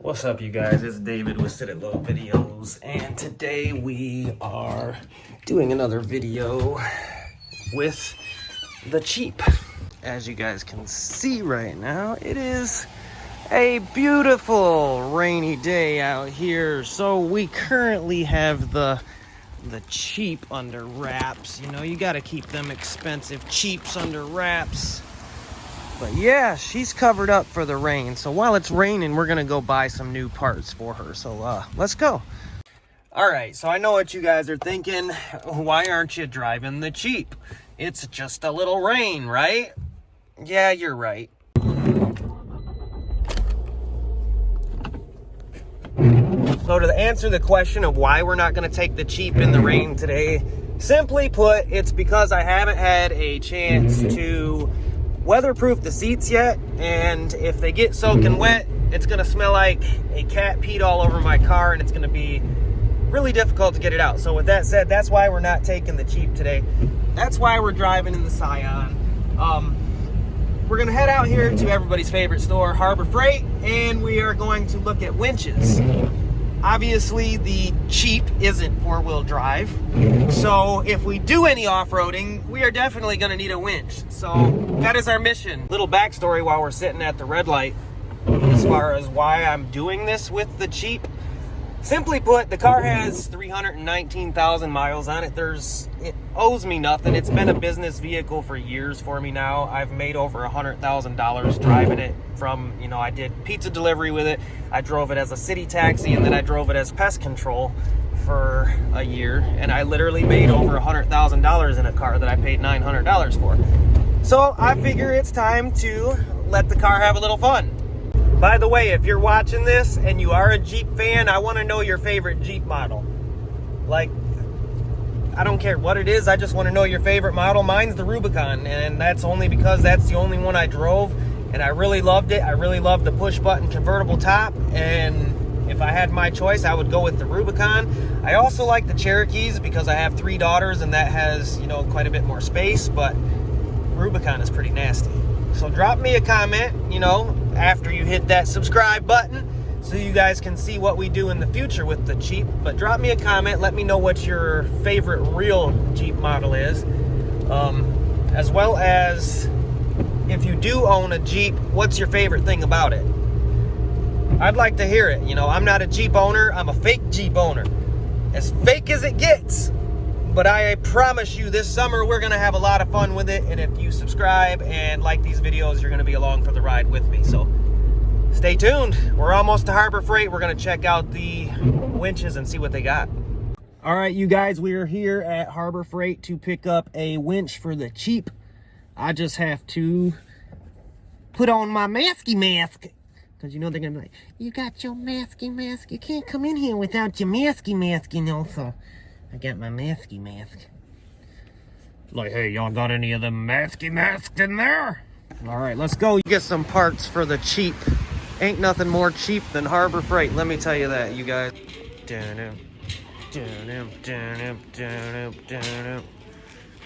What's up, you guys? It's David with City Low Videos, and today we are doing another video with the Cheep. As you guys can see right now, it is a beautiful rainy day out here. So we currently have the Cheep under wraps. You know, you got to keep them expensive Cheeps under wraps. But yeah, she's covered up for the rain. So while it's raining, we're gonna go buy some new parts for her. So let's go. All right, so I know what you guys are thinking. Why aren't you driving the Cheep? It's just a little rain, right? Yeah, you're right. So to answer the question of why we're not gonna take the Cheep in the rain today, simply put, it's because I haven't had a chance to weatherproof the seats yet, and if they get soaking wet, it's gonna smell like a cat peed all over my car, and it's gonna be really difficult to get it out. So with that said, that's why we're not taking the Cheep today. That's why we're driving in the Scion. We're gonna head out here to everybody's favorite store, Harbor Freight, and we are going to look at winches. Obviously, the Cheep isn't four-wheel drive, so if we do any off-roading, we are definitely going to need a winch. So that is our mission. Little backstory while we're sitting at the red light as far as why I'm doing this with the Cheep. Simply put, the car has 319,000 miles on it. It owes me nothing. It's been a business vehicle for years for me now. I've made over $100,000 driving it from, you know, I did pizza delivery with it. I drove it as a city taxi, and then I drove it as pest control for a year. And I literally made over $100,000 in a car that I paid $900 for. So I figure it's time to let the car have a little fun. By the way, if you're watching this and you are a Jeep fan, I want to know your favorite Jeep model. Like, I don't care what it is, I just want to know your favorite model. Mine's the Rubicon, and that's only because that's the only one I drove, and I really loved it. I really loved the push-button convertible top, and if I had my choice, I would go with the Rubicon. I also like the Cherokees because I have 3 daughters, and that has, you know, quite a bit more space, but Rubicon is pretty nasty. So drop me a comment, you know, after you hit that subscribe button so you guys can see what we do in the future with the Cheep. But drop me a comment, let me know what your favorite real Jeep model is. As well as, if you do own a Jeep, what's your favorite thing about it? I'd like to hear it. You know, I'm not a Jeep owner, I'm a fake Jeep owner. As fake as it gets. But I promise you, this summer we're going to have a lot of fun with it. And if you subscribe and like these videos, you're going to be along for the ride with me. So stay tuned. We're almost to Harbor Freight. We're going to check out the winches and see what they got. All right, you guys, we are here at Harbor Freight to pick up a winch for the Cheep. I just have to put on my masky mask. Because, you know, they're going to be like, you got your masky mask. You can't come in here without your masky mask, you know, so I got my masky mask. Like, hey, y'all got any of them masky masks in there? All right, let's go get some parts for the Cheep. Ain't nothing more cheap than Harbor Freight. Let me tell you that, you guys.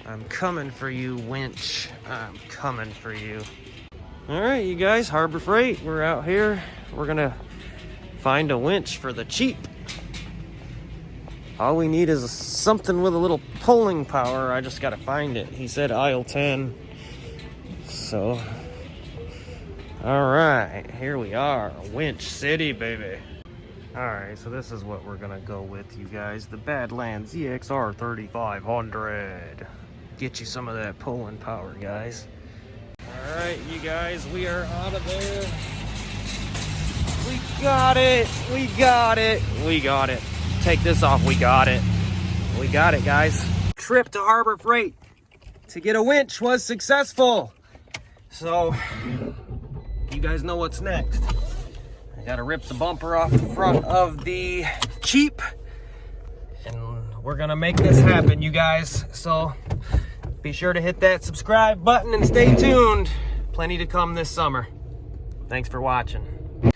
I'm coming for you, winch. I'm coming for you. All right, you guys, Harbor Freight. We're out here. We're gonna find a winch for the Cheep. All we need is something with a little pulling power. I just gotta find it. He said aisle 10. So, all right, here we are, Winch City, baby. All right, so this is what we're gonna go with, you guys. The Badlands ZXR 3500. Get you some of that pulling power, guys. All right, you guys, we are out of there. We got it, we got it, we got it. Take this off, we got it. We got it, guys. Trip to Harbor Freight to get a winch was successful. So, you guys know what's next. I gotta rip the bumper off the front of the Cheep, and we're gonna make this happen, you guys. So, be sure to hit that subscribe button and stay tuned. Plenty to come this summer. Thanks for watching.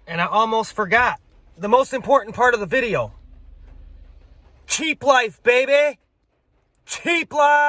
And I almost forgot the most important part of the video. Cheep life, baby. Cheep life.